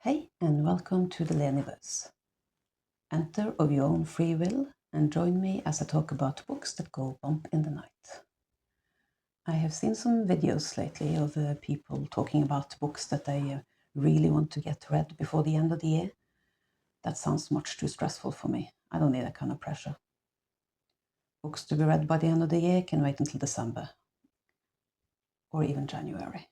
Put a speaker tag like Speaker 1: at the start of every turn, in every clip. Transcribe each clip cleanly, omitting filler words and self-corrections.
Speaker 1: Hey, and welcome to the Leniverse. Enter of your own free will and join me as I talk about books that go bump in the night. I have seen some videos lately of people talking about books that they really want to get read before the end of the year. That sounds much too stressful for me. I don't need that kind of pressure. Books to be read by the end of the year can wait until December or even January.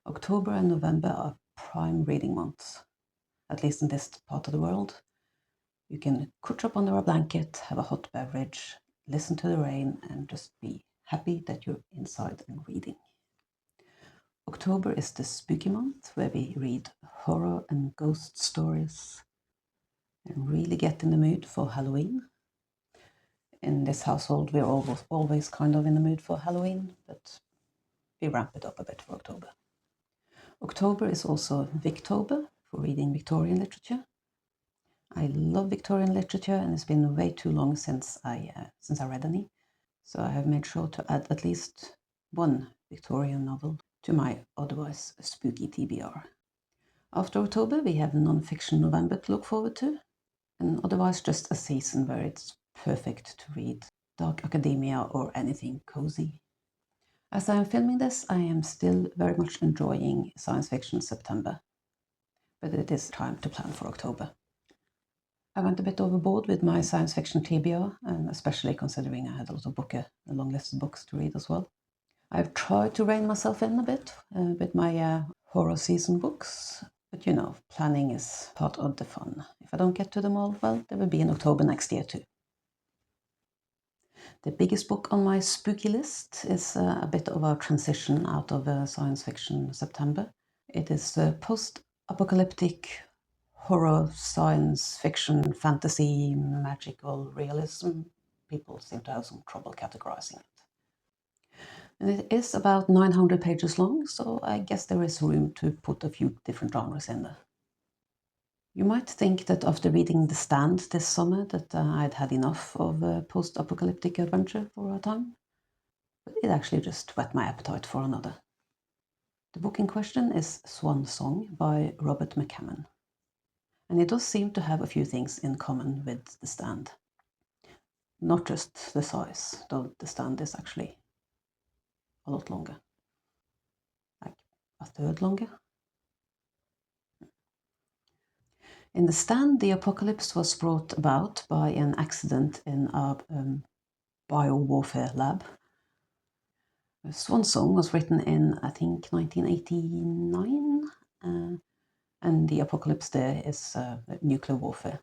Speaker 1: October and November are prime reading months, at least in this part of the world. You can couch up under a blanket, have a hot beverage, listen to the rain, and just be happy that you're inside and reading. October is the spooky month where we read horror and ghost stories and really get in the mood for Halloween. In this household, we're always kind of in the mood for Halloween, but we ramp it up a bit for October. October is also Victober for reading Victorian literature. I love Victorian literature, and it's been way too long since I read any, so I have made sure to add at least one Victorian novel to my otherwise spooky TBR. After October, we have non-fiction November to look forward to, and otherwise just a season where it's perfect to read dark academia or anything cozy. As I am filming this, I am still very much enjoying science fiction September, but it is time to plan for October. I went a bit overboard with my science fiction TBR, and especially considering I had a lot of a long list of books to read as well. I've tried to rein myself in a bit with my horror season books, but you know, planning is part of the fun. If I don't get to them all, well, they will be in October next year too. The biggest book on my spooky list is a bit of a transition out of science fiction September. It is post-apocalyptic horror, science fiction, fantasy, magical realism. People seem to have some trouble categorizing it. And it is about 900 pages long, so I guess there is room to put a few different genres in there. You might think that after reading The Stand this summer that I'd had enough of post-apocalyptic adventure for a time, but it actually just whet my appetite for another. The book in question is Swan Song by Robert McCammon. And it does seem to have a few things in common with The Stand. Not just the size, though The Stand is actually a lot longer. Like a third longer. In The Stand, the apocalypse was brought about by an accident in a biowarfare lab. Swan Song was written in, I think, 1989, and the apocalypse there is nuclear warfare.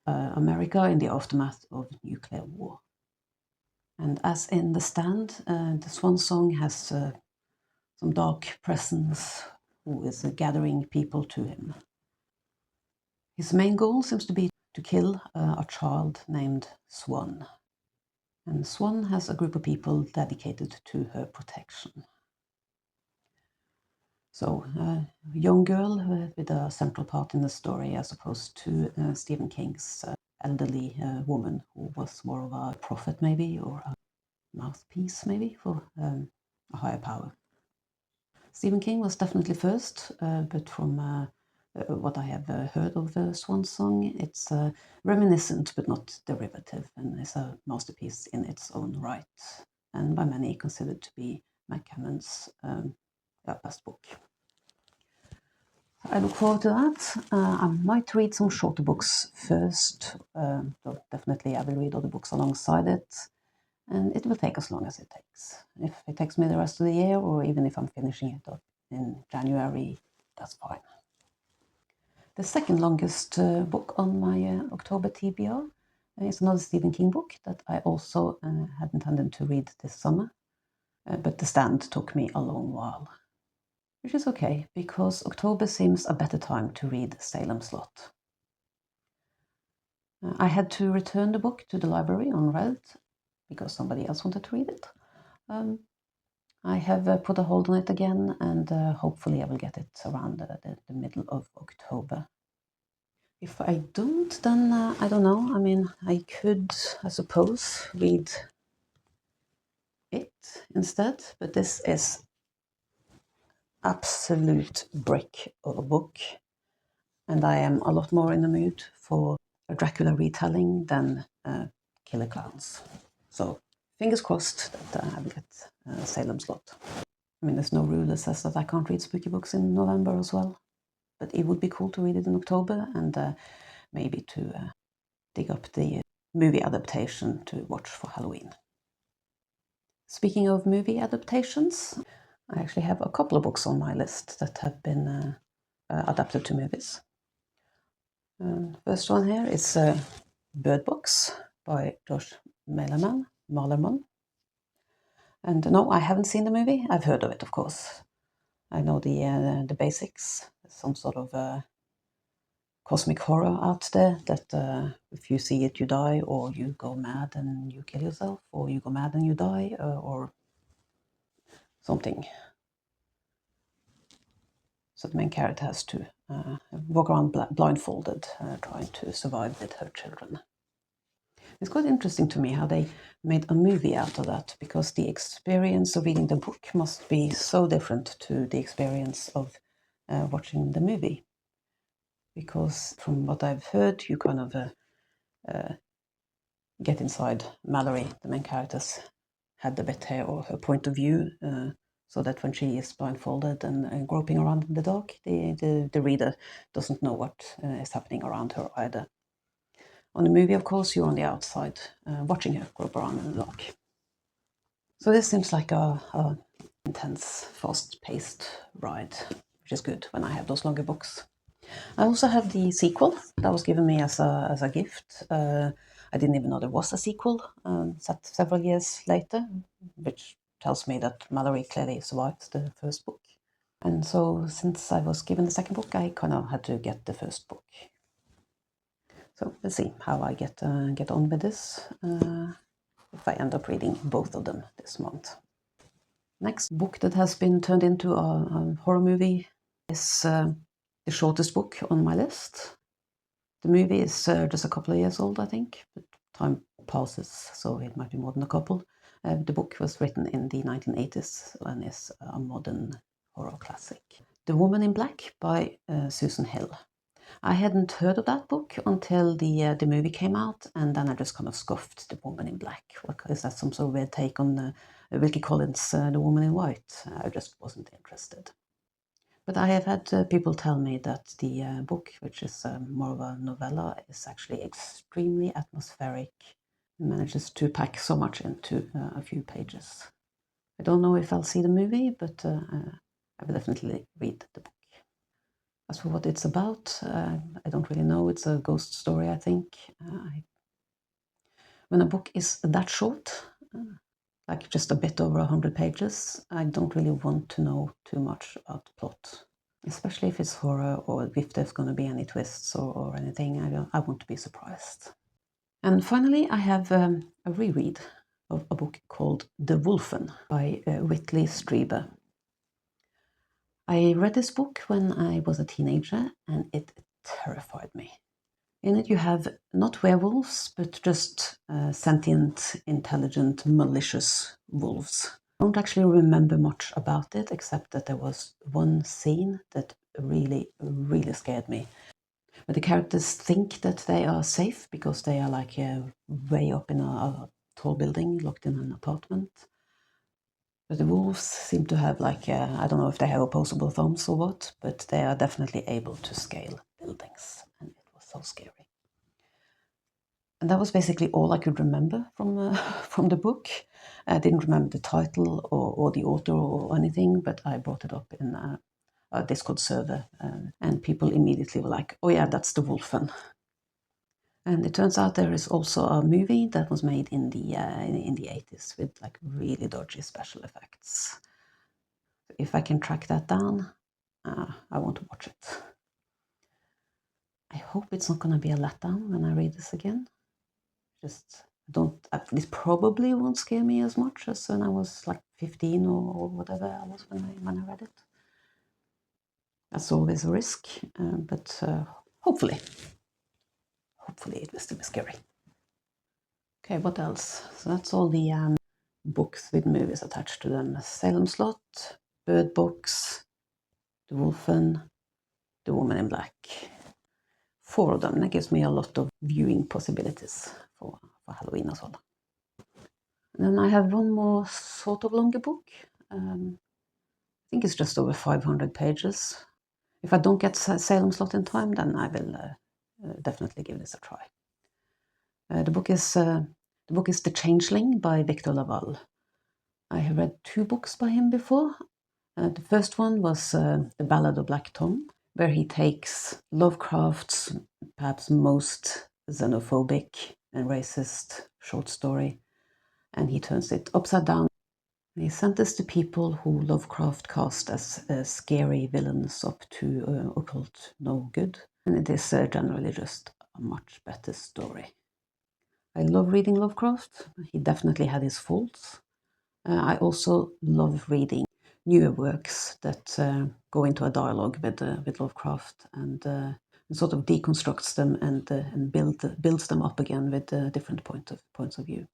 Speaker 1: America in the aftermath of nuclear war. And as in The Stand, the Swan Song has some dark presence who is gathering people to him. His main goal seems to be to kill a child named Swan. And Swan has a group of people dedicated to her protection. So, a young girl with a central part in the story as opposed to Stephen King's elderly woman who was more of a prophet maybe, or a mouthpiece maybe for a higher power. Stephen King was definitely first, but from what I have heard of the Swan Song, it's reminiscent but not derivative, and is a masterpiece in its own right, and by many considered to be McCammon's best book. I look forward to that. I might read some shorter books first, though definitely I will read other books alongside it, and it will take as long as it takes. If it takes me the rest of the year, or even if I'm finishing it up in January, that's fine. The second longest book on my October TBR is another Stephen King book that I also had intended to read this summer, but The Stand took me a long while. Which is okay, because October seems a better time to read Salem's Lot. I had to return the book to the library on Reddit because somebody else wanted to read it. I have put a hold on it again, and hopefully I will get it around the middle of October. If I don't, then I don't know. I mean, I could, I suppose, read it instead, but this is absolute brick of a book, and I am a lot more in the mood for a Dracula retelling than Killer Clowns. So fingers crossed that I will get Salem's Lot. I mean, there's no rule that says that I can't read spooky books in November as well, but it would be cool to read it in October and maybe to dig up the movie adaptation to watch for Halloween. Speaking of movie adaptations, I actually have a couple of books on my list that have been adapted to movies. First one here is Bird Box by Josh Malerman. And no, I haven't seen the movie. I've heard of it, of course. I know the basics. Some sort of cosmic horror out there that if you see it, you die, or you go mad and you kill yourself, or you go mad and you die, or something. So the main character has to walk around blindfolded, trying to survive with her children. It's quite interesting to me how they made a movie out of that, because the experience of reading the book must be so different to the experience of watching the movie. Because from what I've heard, you kind of get inside Mallory, the main character's head a bit here, or her point of view, so that when she is blindfolded and groping around in the dark, the reader doesn't know what is happening around her either. On the movie, of course, you're on the outside, watching her grope around in the dark. So this seems like a intense, fast-paced ride, which is good when I have those longer books. I also have the sequel that was given me as a gift. I didn't even know there was a sequel, set several years later, which tells me that Mallory clearly survived the first book. And so since I was given the second book, I kind of had to get the first book. So let's see how I get on with this, if I end up reading both of them this month. Next book that has been turned into a horror movie is the shortest book on my list. The movie is just a couple of years old, I think, but time passes, so it might be more than a couple. The book was written in the 1980s and is a modern horror classic. The Woman in Black by Susan Hill. I hadn't heard of that book until the movie came out, and then I just kind of scoffed The Woman in Black. Is that some sort of weird take on Wilkie Collins' The Woman in White? I just wasn't interested. But I have had people tell me that the book, which is more of a novella, is actually extremely atmospheric and manages to pack so much into a few pages. I don't know if I'll see the movie, but I will definitely read the book. As for what it's about, I don't really know. It's a ghost story, I think. When a book is that short, like just a bit over 100 pages, I don't really want to know too much about the plot. Especially if it's horror, or if there's going to be any twists or anything, I want to be surprised. And finally, I have a reread of a book called The Wolfen by Whitley Strieber. I read this book when I was a teenager, and it terrified me. In it, you have not werewolves, but just sentient, intelligent, malicious wolves. I don't actually remember much about it, except that there was one scene that really, really scared me. But the characters think that they are safe because they are like way up in a tall building, locked in an apartment. But the wolves seem to have like, I don't know if they have opposable thumbs or what, but they are definitely able to scale buildings. And it was so scary. And that was basically all I could remember from from the book. I didn't remember the title or the author or anything, but I brought it up in a Discord server, and people immediately were like, "Oh yeah, that's the Wolfen." And it turns out there is also a movie that was made in the 80s with like really dodgy special effects. If I can track that down, I want to watch it. I hope it's not going to be a letdown when I read this again. Just this probably won't scare me as much as when I was like 15 or whatever I was when I read it. That's always a risk, but hopefully it will still be scary. Okay, what else? So that's all the books with movies attached to them. Salem's Lot, Bird Box, The Wolfen, The Woman in Black. 4 of them. That gives me a lot of viewing possibilities for Halloween as well. And then I have one more sort of longer book. I think it's just over 500 pages. If I don't get Salem Slot in time, then I will definitely give this a try. The book is The Changeling by Victor LaValle. I have read 2 books by him before. The first one was The Ballad of Black Tom, where he takes Lovecraft's perhaps most xenophobic and racist short story, and he turns it upside down. He sent this to people who Lovecraft cast as scary villains up to occult no good, and it is generally just a much better story. I love reading Lovecraft. He definitely had his faults. I also love reading newer works that go into a dialogue with Lovecraft and sort of deconstructs them and builds them up again with different points of view.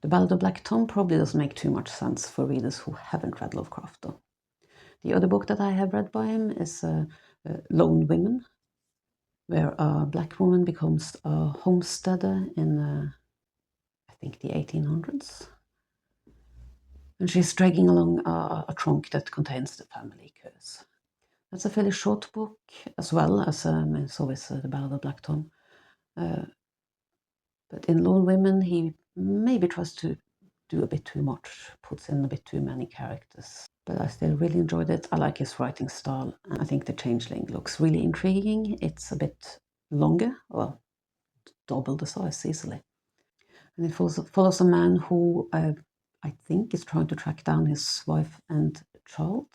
Speaker 1: The Ballad of Black Tom probably doesn't make too much sense for readers who haven't read Lovecraft, though. The other book that I have read by him is Lone Women, where a black woman becomes a homesteader in, I think, the 1800s. And she's dragging along a trunk that contains the family curse. That's a fairly short book, as well as so is The Ballad of Black Tom. But in Lone Women, he maybe tries to do a bit too much, puts in a bit too many characters. But I still really enjoyed it. I like his writing style, and I think The Changeling looks really intriguing. It's a bit longer, well, double the size easily. And it follows a man who I think is trying to track down his wife and child.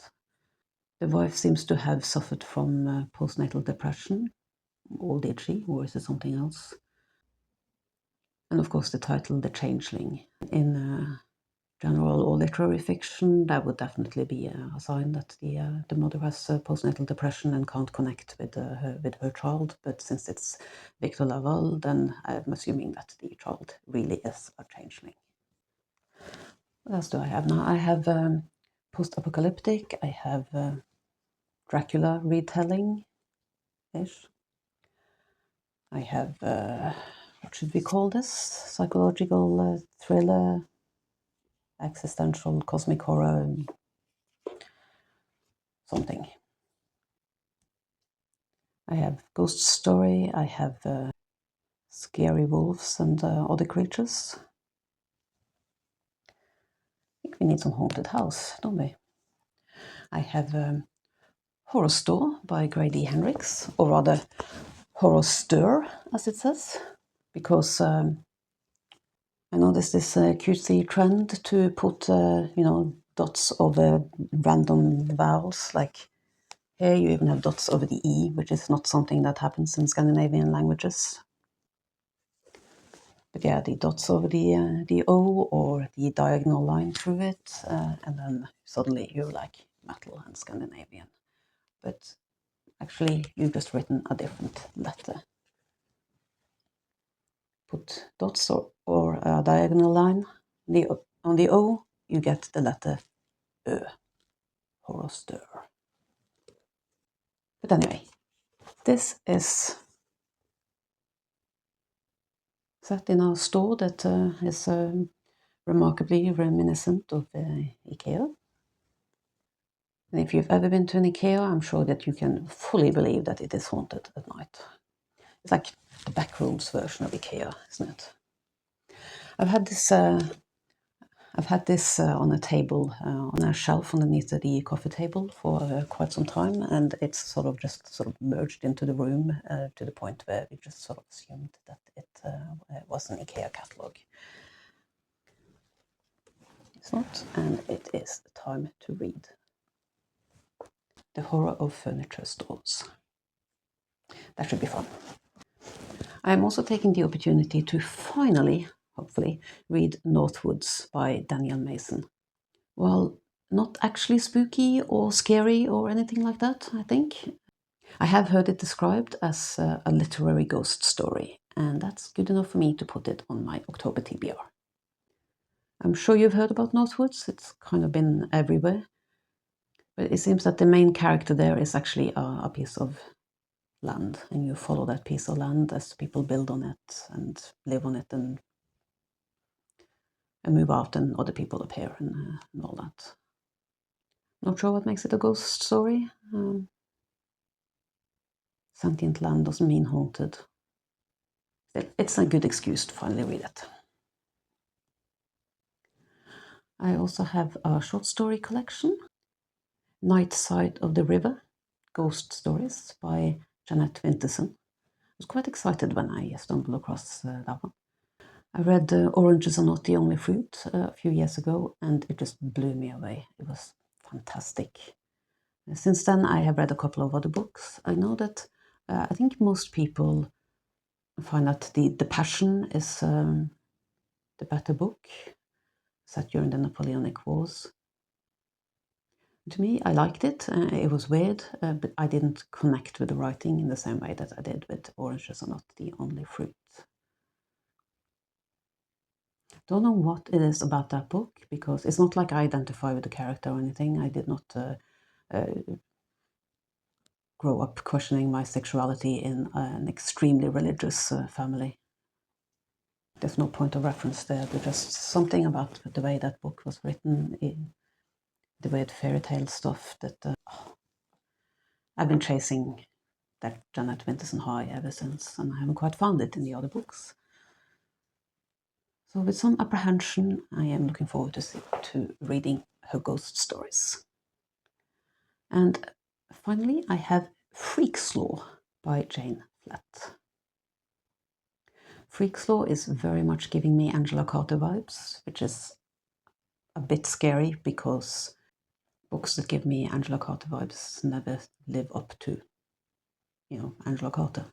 Speaker 1: The wife seems to have suffered from postnatal depression, or did she, or is it something else? And of course the title, The Changeling. In general or literary fiction, that would definitely be a sign that the mother has postnatal depression and can't connect with her child. But since it's Victor LaValle, then I'm assuming that the child really is a changeling. What else do I have now? I have post-apocalyptic. I have Dracula retelling-ish. I have, what should we call this? Psychological thriller, existential, cosmic horror, something. I have Ghost Story. I have Scary Wolves and Other Creatures. I think we need some haunted house, don't we? I have Horror Store by Grady Hendrix, or rather Horror Stir, as it says, because I know there's this cutesy trend to put, dots over random vowels. Like here you even have dots over the E, which is not something that happens in Scandinavian languages. But yeah, the dots over the O or the diagonal line through it, and then suddenly you're like metal and Scandinavian. But actually, you've just written a different letter. Put dots or a diagonal line on the O, you get the letter Ö, Horror Stir. But anyway, this is set in a store that is remarkably reminiscent of IKEA. And if you've ever been to an IKEA, I'm sure that you can fully believe that it is haunted at night. It's like the backrooms version of IKEA, isn't it? I've had this on a table, on a shelf underneath the coffee table for quite some time, and it's sort of merged into the room to the point where we just sort of assumed that it was an IKEA catalogue. It's not, and it is time to read. The Horror of Furniture Stores. That should be fun. I'm also taking the opportunity to finally, hopefully, read Northwoods by Danielle Mason. Well, not actually spooky or scary or anything like that, I think. I have heard it described as a literary ghost story, and that's good enough for me to put it on my October TBR. I'm sure you've heard about Northwoods. It's kind of been everywhere. But it seems that the main character there is actually a piece of land, and you follow that piece of land as people build on it and live on it and move out, and other people appear and all that. Not sure what makes it a ghost story. Sentient land doesn't mean haunted. It's a good excuse to finally read it. I also have a short story collection, Night Side of the River, Ghost Stories by Jeanette Winterson. I was quite excited when I stumbled across that one. I read Oranges Are Not the Only Fruit a few years ago, and it just blew me away. It was fantastic. Since then, I have read a couple of other books. I know that I think most people find that The Passion is the better book, set during the Napoleonic Wars. To me, I liked it. It was weird, but I didn't connect with the writing in the same way that I did with Oranges Are Not the Only Fruit. Don't know what it is about that book, because it's not like I identify with the character or anything. I did not grow up questioning my sexuality in an extremely religious family. There's no point of reference there, but just something about the way that book was written, the weird fairy tale stuff that I've been chasing that Jeanette Winterson high ever since, and I haven't quite found it in the other books. So with some apprehension, I am looking forward to reading her ghost stories. And finally, I have Freak's Law by Jane Flett. Freak's Law is very much giving me Angela Carter vibes, which is a bit scary because books that give me Angela Carter vibes never live up to, Angela Carter.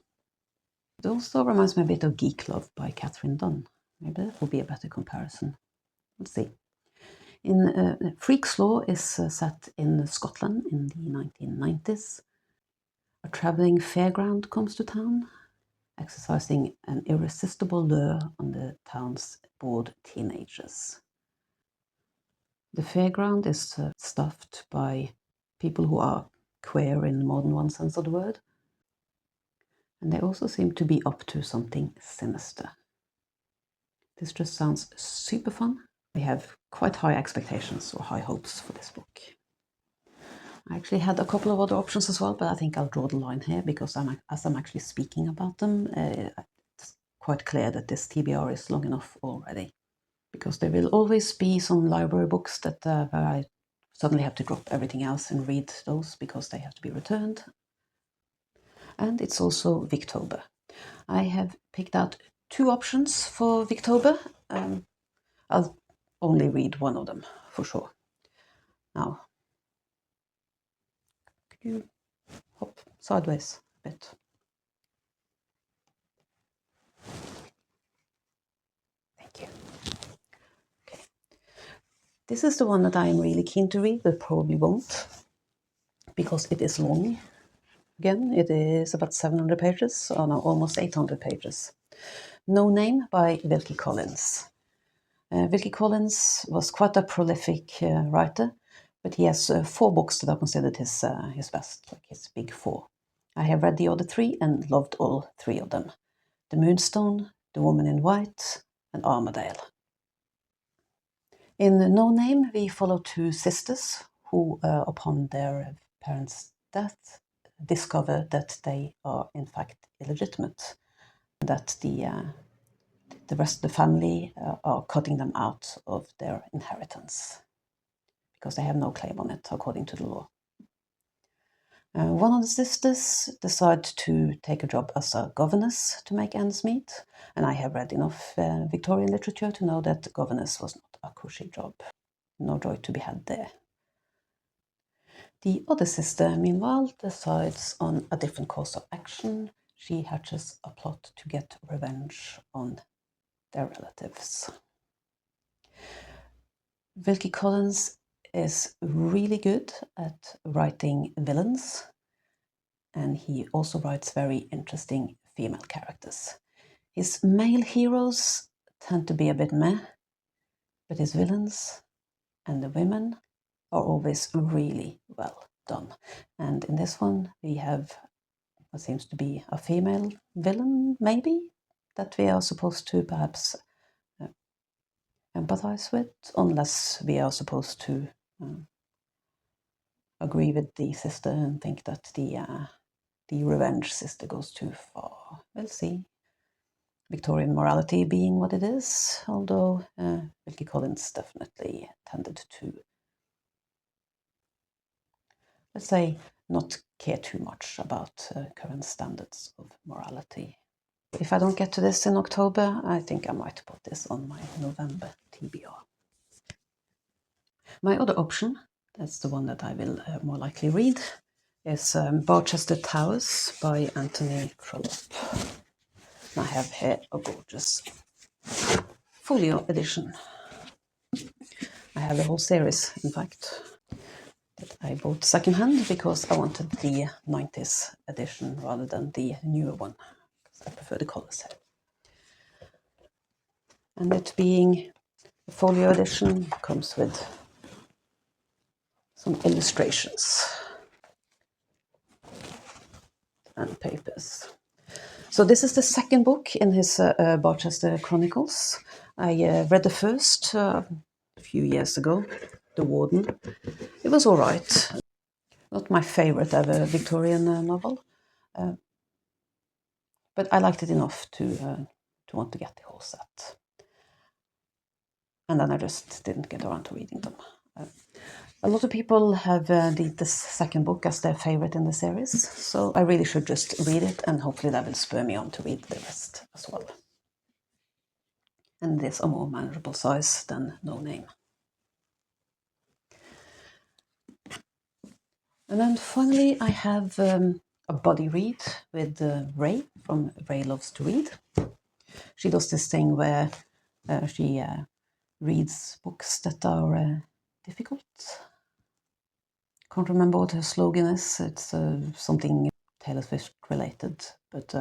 Speaker 1: It also reminds me a bit of Geek Love by Catherine Dunn. Maybe that will be a better comparison. Let's see. Freak's Law is set in Scotland in the 1990s. A travelling fairground comes to town, exercising an irresistible lure on the town's bored teenagers. The fairground is stuffed by people who are queer in more than one sense of the word, and they also seem to be up to something sinister. This just sounds super fun. I have quite high expectations or high hopes for this book. I actually had a couple of other options as well, but I think I'll draw the line here because as I'm actually speaking about them, it's quite clear that this TBR is long enough already. Because there will always be some library books that where I suddenly have to drop everything else and read those because they have to be returned. And it's also Victober. I have picked out 2 options for Victober. I'll only read one of them for sure. Now, could you hop sideways a bit? Thank you. Okay. This is the one that I'm really keen to read, but probably won't, because it is long. Again, it is about 700 pages, or no, almost 800 pages. No Name by Wilkie Collins. Wilkie Collins was quite a prolific writer, but he has 4 books that are considered his best, like his big 4. I have read the other 3 and loved all 3 of them. The Moonstone, The Woman in White, and Armadale. In No Name, we follow 2 sisters who, upon their parents' death, discover that they are in fact illegitimate, that the rest of the family are cutting them out of their inheritance because they have no claim on it according to the law. One of the sisters decides to take a job as a governess to make ends meet, and I have read enough Victorian literature to know that governess was not a cushy job. No joy to be had there. The other sister, meanwhile, decides on a different course of action. She hatches a plot to get revenge on their relatives. Wilkie Collins is really good at writing villains, and he also writes very interesting female characters. His male heroes tend to be a bit meh, but his villains and the women are always really well done. And in this one, we have what seems to be a female villain, maybe, that we are supposed to perhaps empathize with, unless we are supposed to agree with the sister and think that the revenge sister goes too far. We'll see. Victorian morality being what it is, although Wilkie Collins definitely tended to, let's say, not care too much about current standards of morality. If I don't get to this in October, I think I might put this on my November TBR. My other option, that's the one that I will more likely read, is Barchester Towers by Anthony Trollope. I have here a gorgeous folio edition. I have the whole series, in fact, that I bought secondhand because I wanted the 90s edition rather than the newer one, because I prefer the colors here. And it being a folio edition comes with some illustrations and papers. So this is the second book in his Barchester Chronicles. I read the first a few years ago, The Warden. It was all right. Not my favorite ever Victorian novel, but I liked it enough to want to get the whole set. And then I just didn't get around to reading them. A lot of people have this second book as their favorite in the series, so I really should just read it, and hopefully that will spur me on to read the rest as well. And it is a more manageable size than No Name. And then finally I have a buddy read with Ray from Ray Loves to Read. She does this thing where she reads books that are difficult. Can't remember what her slogan is. It's something Taylor Swift related, but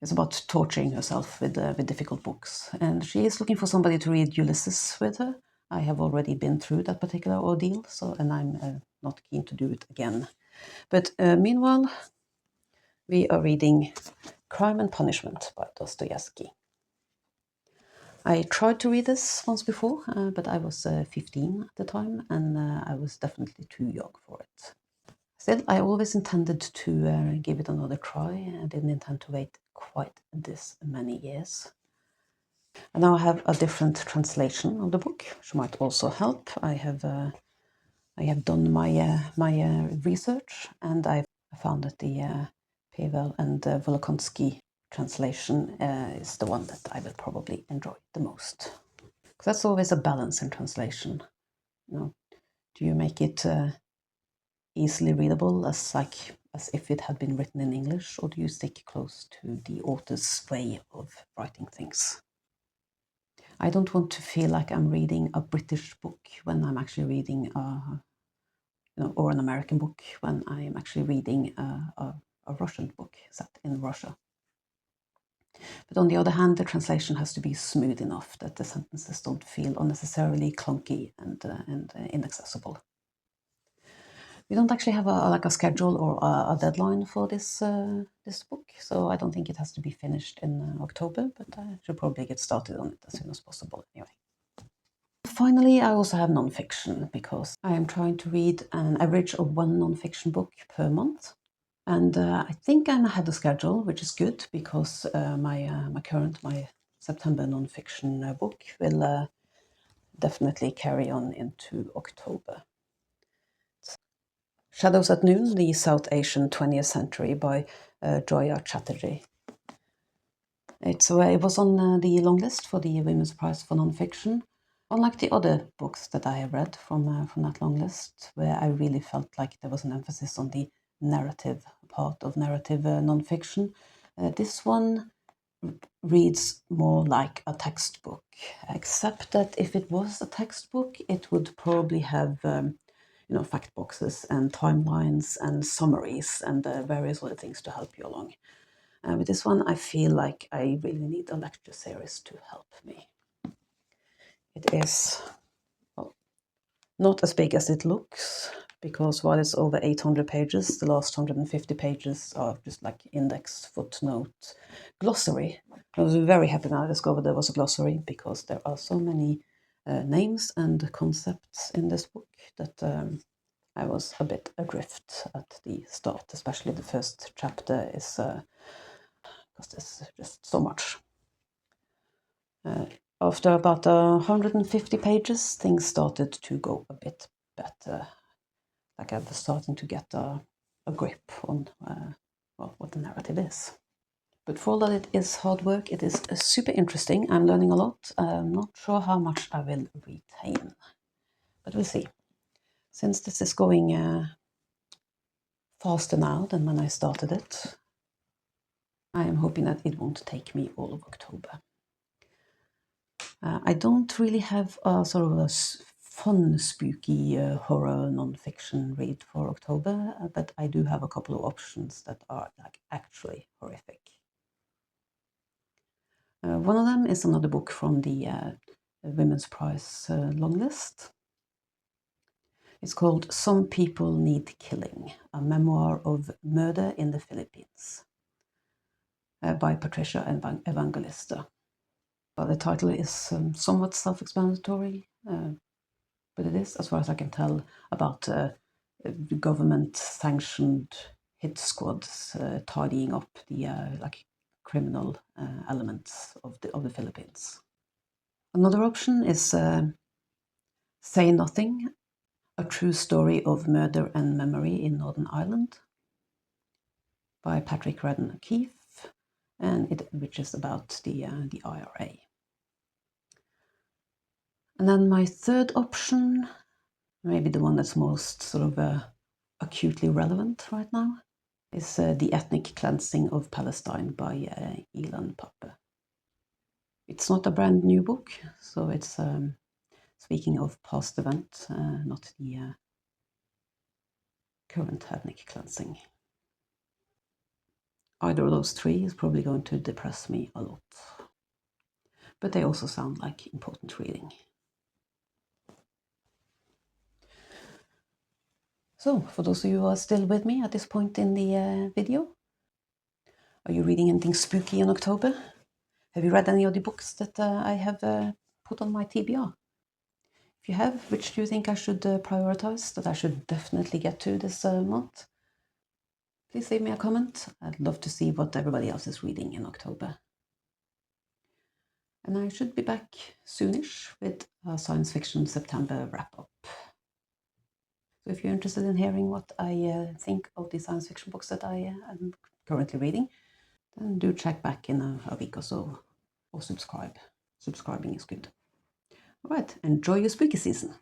Speaker 1: it's about torturing herself with difficult books. And she is looking for somebody to read Ulysses with her. I have already been through that particular ordeal, and I'm not keen to do it again. But meanwhile, we are reading Crime and Punishment by Dostoevsky. I tried to read this once before, but I was 15 at the time, and I was definitely too young for it. Still, I always intended to give it another try. I didn't intend to wait quite this many years. And now I have a different translation of the book, which might also help. I have done my research, and I found that the Pavel and Volokonsky translation is the one that I will probably enjoy the most. Because that's always a balance in translation. You know, do you make it easily readable as if it had been written in English, or do you stick close to the author's way of writing things? I don't want to feel like I'm reading a British book when I'm actually reading or an American book when I am actually reading a Russian book set in Russia. But on the other hand, the translation has to be smooth enough that the sentences don't feel unnecessarily clunky and inaccessible. We don't actually have a schedule or a deadline for this book, so I don't think it has to be finished in October, but I should probably get started on it as soon as possible anyway. Finally, I also have nonfiction because I am trying to read an average of one nonfiction book per month. And I think I'm ahead of schedule, which is good because my September nonfiction book will definitely carry on into October. Shadows at Noon, the South Asian 20th Century by Joya Chatterjee. It was on the long list for the Women's Prize for Nonfiction. Unlike the other books that I have read from that long list, where I really felt like there was an emphasis on the narrative part of narrative nonfiction, this one reads more like a textbook, except that if it was a textbook, it would probably have fact boxes and timelines and summaries and various other things to help you along. With this one, I feel like I really need a lecture series to help me. It is not as big as it looks, because while it's over 800 pages, the last 150 pages are just like index, footnote, glossary. I was very happy when I discovered there was a glossary, because there are so many names and concepts in this book that I was a bit adrift at the start, especially the first chapter is because there's just so much. After about 150 pages, things started to go a bit better. Like I was starting to get a grip on well, what the narrative is. But for all that it is hard work, it is super interesting. I'm learning a lot. I'm not sure how much I will retain, but we'll see. Since this is going faster now than when I started it, I am hoping that it won't take me all of October. I don't really have a sort of a fun, spooky horror non-fiction read for October, but I do have a couple of options that are like actually horrific. One of them is another book from the Women's Prize long list. It's called Some People Need Killing, a memoir of murder in the Philippines by Patricia Evangelista. Well, the title is somewhat self-explanatory, but it is, as far as I can tell, about government-sanctioned hit squads tidying up the like criminal elements of the Philippines. Another option is Say Nothing, a true story of murder and memory in Northern Ireland by Patrick Redden O'Keefe, and which is about the IRA. And then my third option, maybe the one that's most sort of acutely relevant right now, is The Ethnic Cleansing of Palestine by Ilan Pappe. It's not a brand new book, so it's speaking of past event, not the current ethnic cleansing. Either of those three is probably going to depress me a lot, but they also sound like important reading. So, for those of you who are still with me at this point in the video, are you reading anything spooky in October? Have you read any of the books that I have put on my TBR? If you have, which do you think I should prioritize, that I should definitely get to this month? Please leave me a comment. I'd love to see what everybody else is reading in October. And I should be back soonish with a Science Fiction September wrap-up. So if you're interested in hearing what I think of the science fiction books that I am currently reading, then do check back in a week or so, or subscribe. Subscribing is good. All right, enjoy your spooky season.